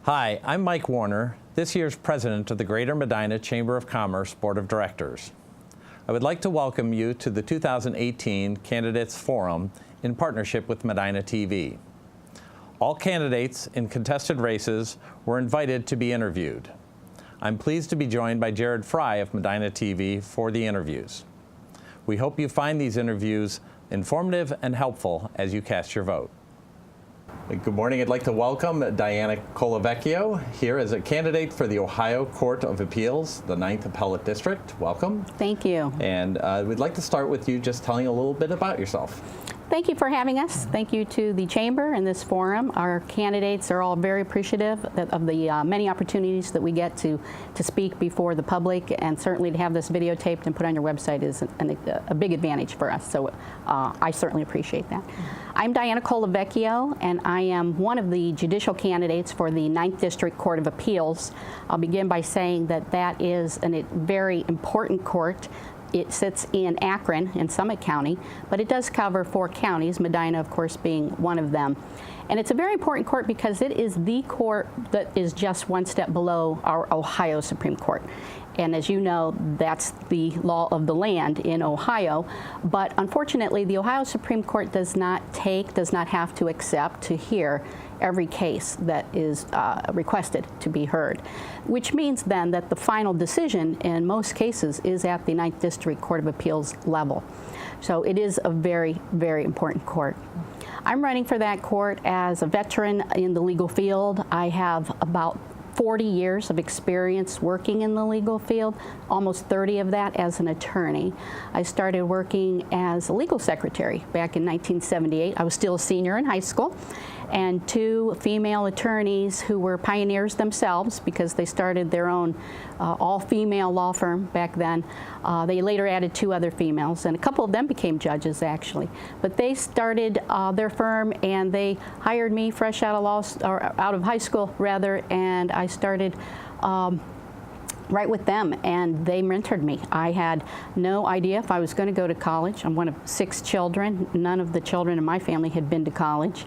Hi, I'm Mike Warner, this year's president of the Greater Medina Chamber of Commerce Board of Directors. I would like to welcome you to the 2018 Candidates Forum in partnership with Medina TV. All candidates in contested races were invited to be interviewed. I'm pleased to be joined by Jared Fry of Medina TV for the interviews. We hope you find these interviews informative and helpful as you cast your vote. Good morning. I'd like to welcome Diana Colavecchio here as a candidate for the Ohio Court of Appeals, the 9th Appellate District. Welcome. Thank you. And we'd like to start with you just telling a little bit about yourself. Thank you for having us. Thank you to the Chamber and this forum. Our candidates are all very appreciative of the many opportunities that we get to speak before the public, and certainly to have this videotaped and put on your website is a big advantage for us, so I certainly appreciate that. I'm Diana Colavecchio, and I am one of the judicial candidates for the 9th District Court of Appeals. I'll begin by saying that that is a very important court. It sits in Akron in Summit County, but it does cover 4 counties, Medina, of course, being one of them. And it's a very important court because it is the court that is just one step below our Ohio Supreme Court. And as you know, that's the law of the land in Ohio. But unfortunately, the Ohio Supreme Court does not have to accept to hear every case that is requested to be heard, which means then that the final decision in most cases is at the 9th District Court of Appeals level. So it is a very, very important court. I'm running for that court as a veteran in the legal field. I have about 40 years of experience working in the legal field, almost 30 of that as an attorney. I started working as a legal secretary back in 1978. I was still a senior in high school, and 2 female attorneys who were pioneers themselves because they started their own all-female law firm back then. They later added 2 other females, and a couple of them became judges actually. But they started their firm, and they hired me fresh out of high school rather, and I started right with them, and they mentored me. I had no idea if I was going to go to college. I'm one of 6 children. None of the children in my family had been to college.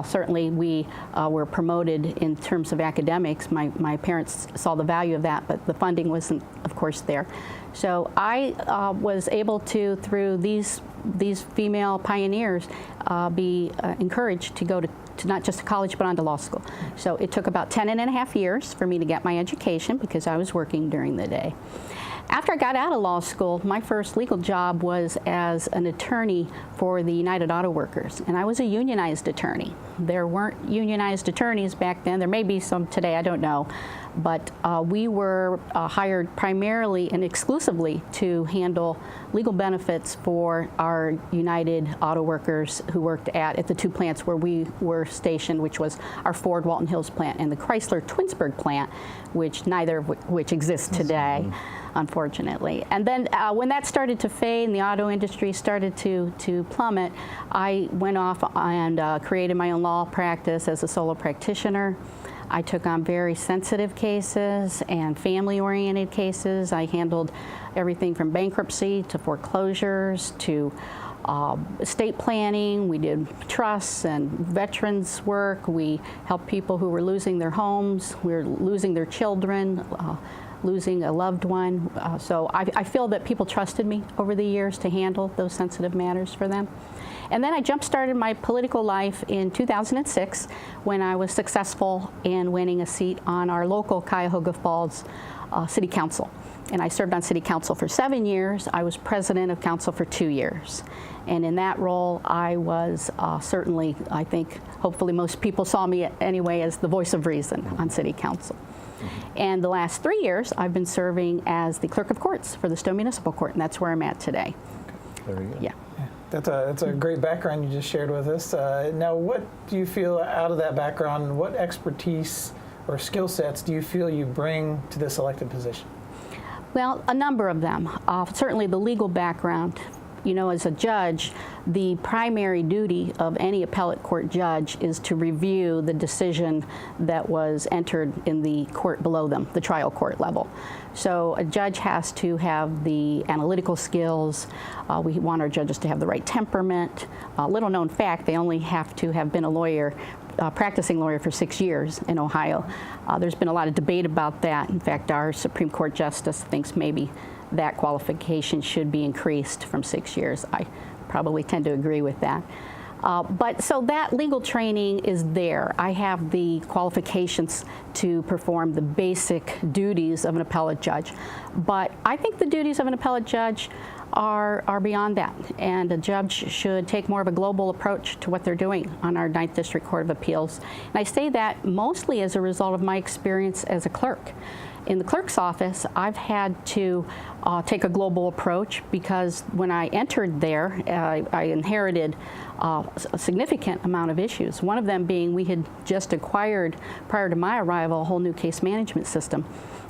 Certainly we were promoted in terms of academics. My parents saw the value of that, but the funding wasn't, of course, there. So I was able to, through these female pioneers, be encouraged to go to not just to college, but on to law school. So it took about 10.5 years for me to get my education because I was working during the day. After I got out of law school, my first legal job was as an attorney for the United Auto Workers, and I was a unionized attorney. There weren't unionized attorneys back then. There may be some today, I don't know. But we were hired primarily and exclusively to handle legal benefits for our United Auto Workers who worked at the 2 plants where we were stationed, which was our Ford Walton Hills plant and the Chrysler Twinsburg plant, which neither of which exists today, unfortunately. And then when that started to fade and the auto industry started to plummet, I went off and created my own law practice as a solo practitioner. I took on very sensitive cases and family-oriented cases. I handled everything from bankruptcy to foreclosures to estate planning. We did trusts and veterans work. We helped people who were losing their homes, we were losing their children, losing a loved one. So I feel that people trusted me over the years to handle those sensitive matters for them. And then I jump-started my political life in 2006 when I was successful in winning a seat on our local Cuyahoga Falls City Council. And I served on City Council for 7 years. I was president of council for 2 years. And in that role, I was certainly, I think, hopefully most people saw me anyway as the voice of reason on City Council. And the last 3 years, I've been serving as the clerk of courts for the Stowe Municipal Court, and that's where I'm at today. Very good. Yeah. That's a great background you just shared with us. Now, what do you feel out of that background, what expertise or skill sets do you feel you bring to this elected position? Well, a number of them. Certainly the legal background. You know, as a judge, the primary duty of any appellate court judge is to review the decision that was entered in the court below them, the trial court level. So a judge has to have the analytical skills. We want our judges to have the right temperament. Little known fact, they only have to have been a lawyer practicing lawyer for 6 years in Ohio. There's been a lot of debate about that. In fact, our Supreme Court justice thinks maybe that qualification should be increased from 6 years. I probably tend to agree with that. But so that legal training is there. I have the qualifications to perform the basic duties of an appellate judge. But I think the duties of an appellate judge are beyond that. And a judge should take more of a global approach to what they're doing on our 9th District Court of Appeals. And I say that mostly as a result of my experience as a clerk. In the clerk's office, I've had to take a global approach because when I entered there, I inherited a significant amount of issues. One of them being we had just acquired, prior to my arrival, a whole new case management system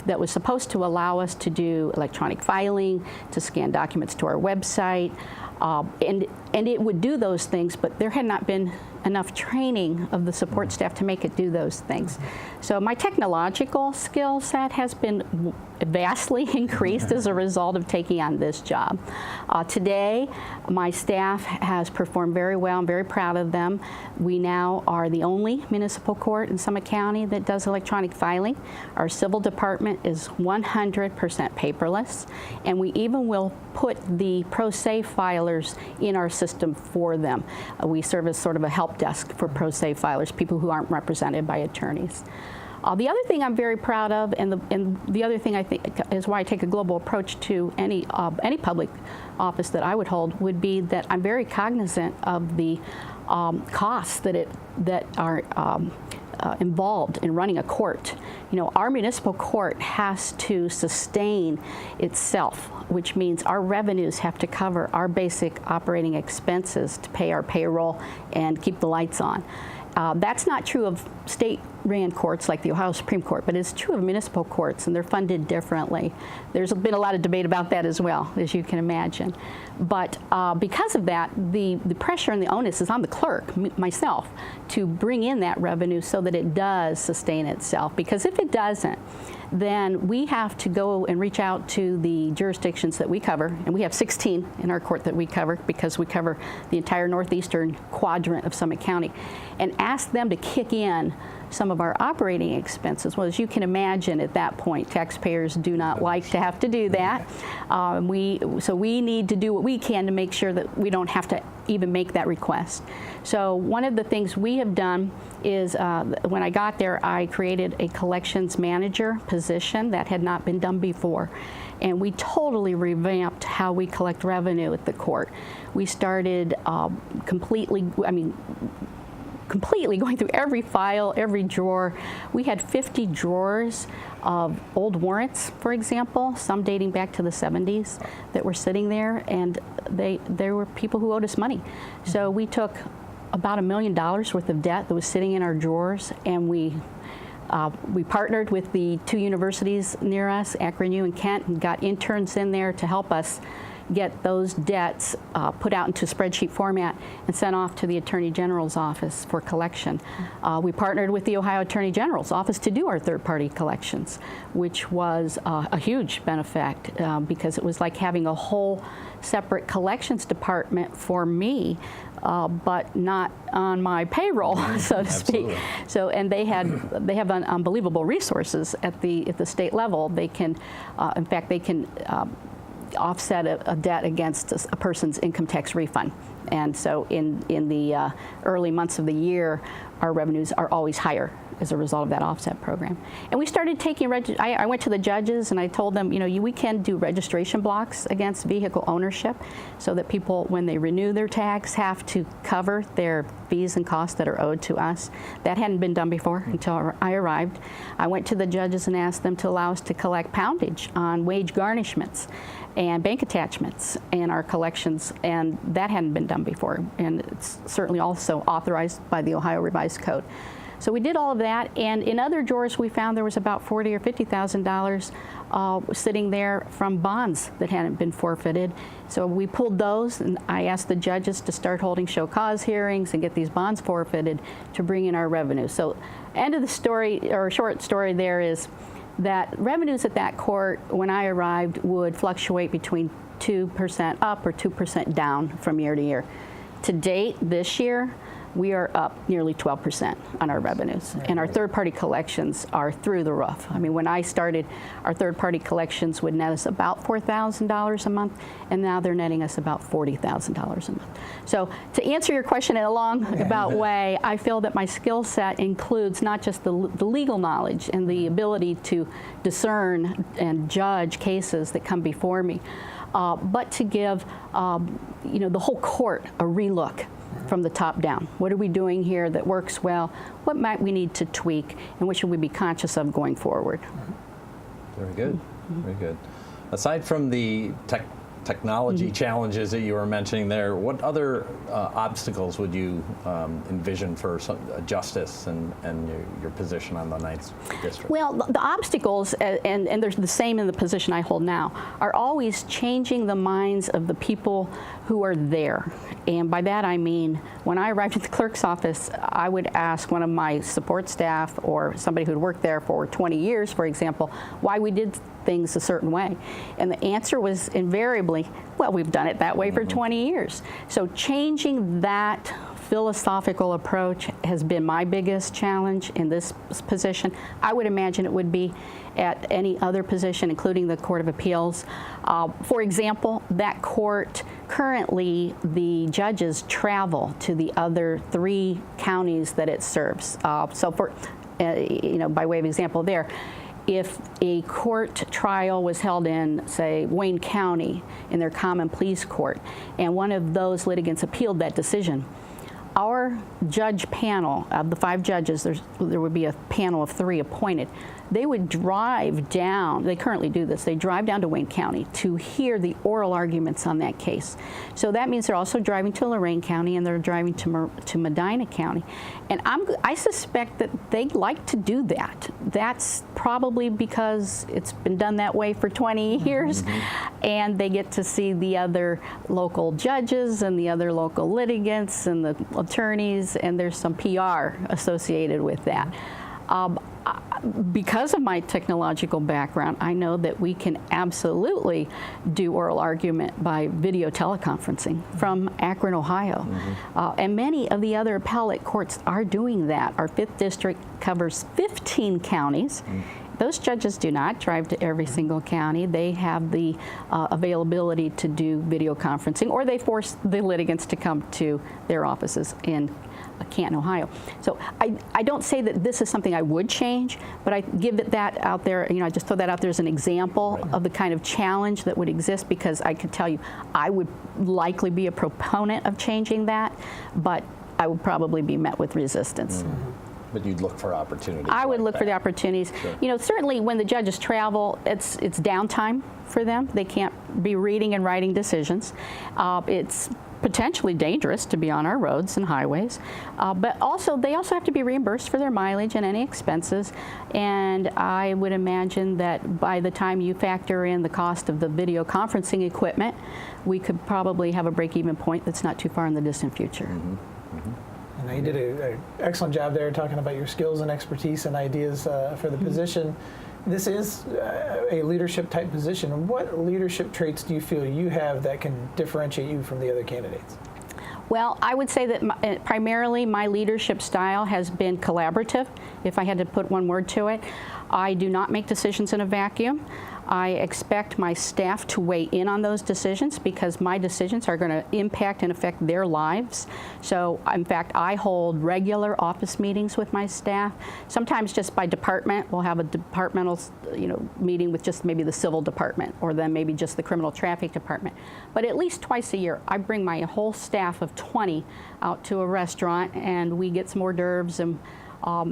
that was supposed to allow us to do electronic filing, to scan documents to our website, and it would do those things, but there had not been enough training of the support staff to make it do those things. So my technological skill set has been vastly increased as a result of taking on this job. Today, my staff has performed very well. I'm very proud of them. We now are the only municipal court in Summit County that does electronic filing. Our civil department is 100% paperless, and we even will put the pro se filers in our system for them. We serve as sort of a help desk for pro se filers, people who aren't represented by attorneys. The other thing I'm very proud of, and the other thing I think is why I take a global approach to any public office that I would hold, would be that I'm very cognizant of the costs that are involved in running a court. You know, our municipal court has to sustain itself, which means our revenues have to cover our basic operating expenses to pay our payroll and keep the lights on. That's not true of state-ran courts like the Ohio Supreme Court, but it's true of municipal courts, and they're funded differently. There's been a lot of debate about that as well, as you can imagine. But because of that, the pressure and the onus is on the clerk, myself, to bring in that revenue so that it does sustain itself. Because if it doesn't, then we have to go and reach out to the jurisdictions that we cover, and we have 16 in our court that we cover because we cover the entire northeastern quadrant of Summit County, and ask them to kick in some of our operating expenses. Well, as you can imagine, at that point, taxpayers do not like to have to do that. So we need to do what we can to make sure that we don't have to even make that request. So one of the things we have done is when I got there, I created a collections manager position that had not been done before. And we totally revamped how we collect revenue at the court. We started completely going through every file, every drawer. We had 50 drawers of old warrants, for example, some dating back to the 70s that were sitting there, and there were people who owed us money. So we took about $1 million worth of debt that was sitting in our drawers, and we partnered with the 2 universities near us, Akron U and Kent, and got interns in there to help us get those debts put out into spreadsheet format and sent off to the Attorney General's office for collection. We partnered with the Ohio Attorney General's office to do our third-party collections, which was a huge benefit because it was like having a whole separate collections department for me, but not on my payroll, so to speak. So, and they have unbelievable resources at the state level. They can, in fact, they can offset a debt against a person's income tax refund. And so in the early months of the year, our revenues are always higher as a result of that offset program. And we started taking, I went to the judges and I told them, you know, we can do registration blocks against vehicle ownership so that people, when they renew their tax, have to cover their fees and costs that are owed to us. That hadn't been done before until I arrived. I went to the judges and asked them to allow us to collect poundage on wage garnishments and bank attachments in our collections, and that hadn't been done before. And it's certainly also authorized by the Ohio Revised Code. So we did all of that, and in other drawers we found there was about $40,000 or $50,000 sitting there from bonds that hadn't been forfeited. So we pulled those, and I asked the judges to start holding show cause hearings and get these bonds forfeited to bring in our revenue. So end of the story, or short story there, is that revenues at that court, when I arrived, would fluctuate between 2% up or 2% down from year to year. To date, this year, we are up nearly 12% on our revenues. And our third-party collections are through the roof. I mean, when I started, our third-party collections would net us about $4,000 a month, and now they're netting us about $40,000 a month. So to answer your question in a long-about way, I feel that my skill set includes not just the legal knowledge and the ability to discern and judge cases that come before me, but to give the whole court a relook from the top down. What are we doing here that works well? What might we need to tweak, and what should we be conscious of going forward? Very good. Very good. Aside from the technology challenges that you were mentioning there, what other obstacles would you envision for justice and your position on the Ninth District? Well, the obstacles, and they're the same in the position I hold now, are always changing the minds of the people who are there. And by that I mean, when I arrived at the clerk's office, I would ask one of my support staff or somebody who'd worked there for 20 years, for example, why we did things a certain way. And the answer was invariably, well, we've done it that way for 20 years. So changing that philosophical approach has been my biggest challenge in this position. I would imagine it would be at any other position, including the Court of Appeals. For example, that court, currently the judges travel to the other 3 counties that it serves. So for, by way of example there, if a court trial was held in, say, Wayne County in their common pleas court, and one of those litigants appealed that decision, our judge panel, of the 5 judges, there would be a panel of 3 appointed. They would drive down, they currently do this, they drive down to Wayne County to hear the oral arguments on that case. So that means they're also driving to Lorain County, and they're driving to Medina County. And I suspect that they'd like to do that. That's probably because it's been done that way for 20 years, and they get to see the other local judges and the other local litigants and the attorneys, and there's some PR associated with that. Because of my technological background, I know that we can absolutely do oral argument by video teleconferencing from Akron, Ohio. And many of the other appellate courts are doing that. Our 5th district covers 15 counties. Those judges do not drive to every single county. They have the availability to do video conferencing, or they force the litigants to come to their offices in Canton, Ohio. So I don't say that this is something I would change, but I give it that out there, I just throw that out there as an example of the kind of challenge that would exist, because I could tell you I would likely be a proponent of changing that, but I would probably be met with resistance. But you'd look for opportunities. I would look for the opportunities. Sure. Certainly when the judges travel, it's downtime for them. They can't be reading and writing decisions. It's potentially dangerous to be on our roads and highways, but they also have to be reimbursed for their mileage and any expenses. And I would imagine that by the time you factor in the cost of the video conferencing equipment, we could probably have a break-even point that's not too far in the distant future. And you did an excellent job there talking about your skills and expertise and ideas for the position. This is a leadership type position. What leadership traits do you feel you have that can differentiate you from the other candidates? Well, I would say that primarily my leadership style has been collaborative, if I had to put one word to it. I do not make decisions in a vacuum. I expect my staff to weigh in on those decisions, because my decisions are going to impact and affect their lives. So, in fact, I hold regular office meetings with my staff. Sometimes just by department. We'll have a departmental, meeting with just maybe the civil department, or then maybe just the criminal traffic department. But at least twice a year, I bring my whole staff of 20 out to a restaurant, and we get some hors d'oeuvres, and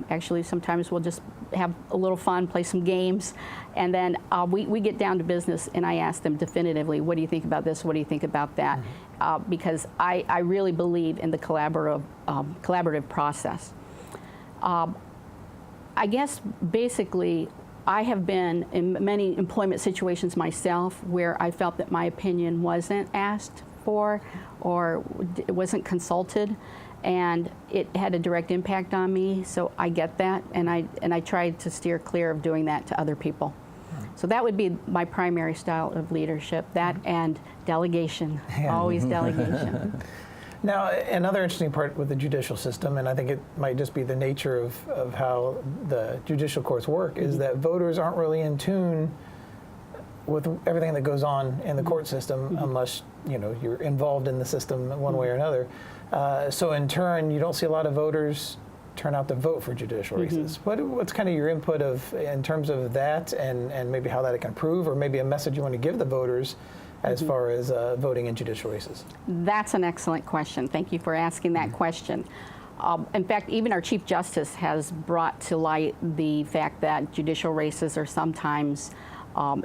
actually sometimes we'll just have a little fun, play some games, and then we get down to business, and I ask them definitively, what do you think about this, what do you think about that? Because I really believe in the collaborative process. I guess basically I have been in many employment situations myself where I felt that my opinion wasn't asked for or it wasn't consulted, and it had a direct impact on me. So I get that, and I try to steer clear of doing that to other people. So that would be my primary style of leadership, that and delegation, always delegation. Now, another interesting part with the judicial system, and I think it might just be the nature of how the judicial courts work, is that voters aren't really in tune with everything that goes on in the court system unless you're involved in the system one way or another. So in turn, you don't see a lot of voters turn out to vote for judicial races. What's kind of your input in terms of that, and maybe how that can improve, or maybe a message you want to give the voters as far as voting in judicial races? That's an excellent question. Thank you for asking that question. In fact, even our Chief Justice has brought to light the fact that judicial races are sometimes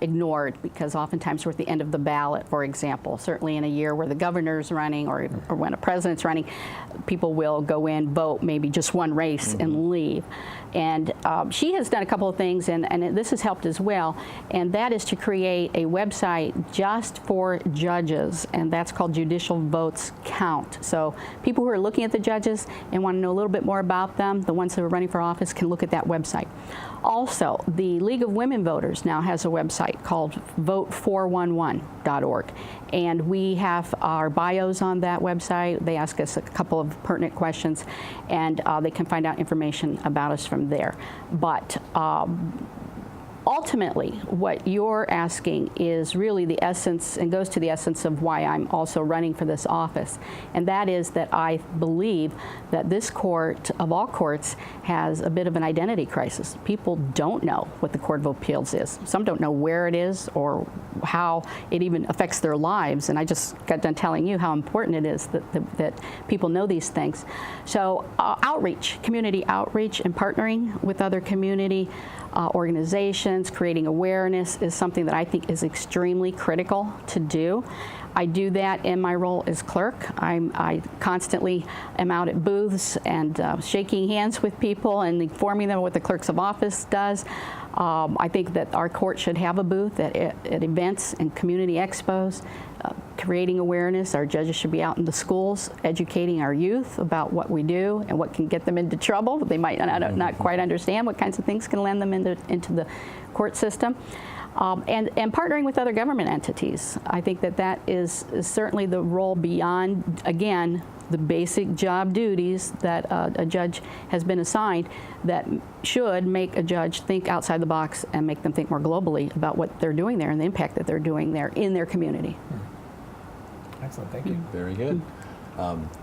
ignored, because oftentimes we're at the end of the ballot, for example. Certainly in a year where the governor's running or when a president's running, people will go in, vote maybe just one race and leave. And she has done a couple of things, and this has helped as well, and that is to create a website just for judges, and that's called Judicial Votes Count. So people who are looking at the judges and want to know a little bit more about them, the ones that are running for office, can look at that website. Also, the League of Women Voters now has a website called vote411.org, and we have our bios on that website. They ask us a couple of pertinent questions, and they can find out information about us from there. But ultimately, what you're asking is really the essence, and goes to the essence of why I'm also running for this office, and that is that I believe that this court, of all courts, has a bit of an identity crisis. People don't know what the Court of Appeals is. Some don't know where it is or how it even affects their lives, and I just got done telling you how important it is that people know these things. So outreach, community outreach, and partnering with other community organizations, creating awareness is something that I think is extremely critical to do. I do that in my role as clerk. I constantly am out at booths and shaking hands with people and informing them what the clerks of office does. I think that our court should have a booth at events and community expos, creating awareness. Our judges should be out in the schools educating our youth about what we do and what can get them into trouble. They might not quite understand what kinds of things can land them into the court system. And partnering with other government entities. I think that is certainly the role beyond, again, the basic job duties that a judge has been assigned, that should make a judge think outside the box and make them think more globally about what they're doing there and the impact that they're doing there in their community. Excellent, thank you. Very good.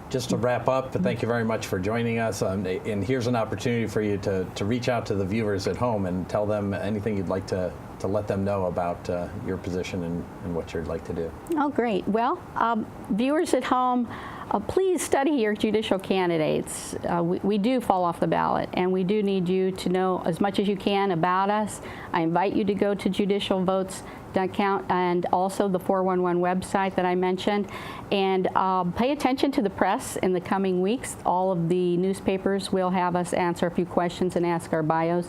Just to wrap up, thank you very much for joining us. And here's an opportunity for you to reach out to the viewers at home and tell them anything you'd like to let them know about your position and what you'd like to do. Oh, great. Well, viewers at home, please study your judicial candidates. We do fall off the ballot, and we do need you to know as much as you can about us. I invite you to go to judicialvotes.count and also the 411 website that I mentioned, and pay attention to the press in the coming weeks. All of the newspapers will have us answer a few questions and ask our bios.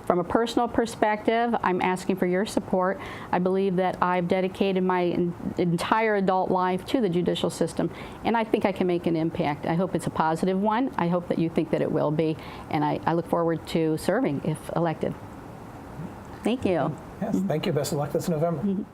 From a personal perspective, I'm asking for your support. I believe that I've dedicated my entire adult life to the judicial system, and I think I can make an impact. I hope it's a positive one. I hope that you think that it will be, and I look forward to serving if elected. Thank you. Yes, thank you. Best of luck this November.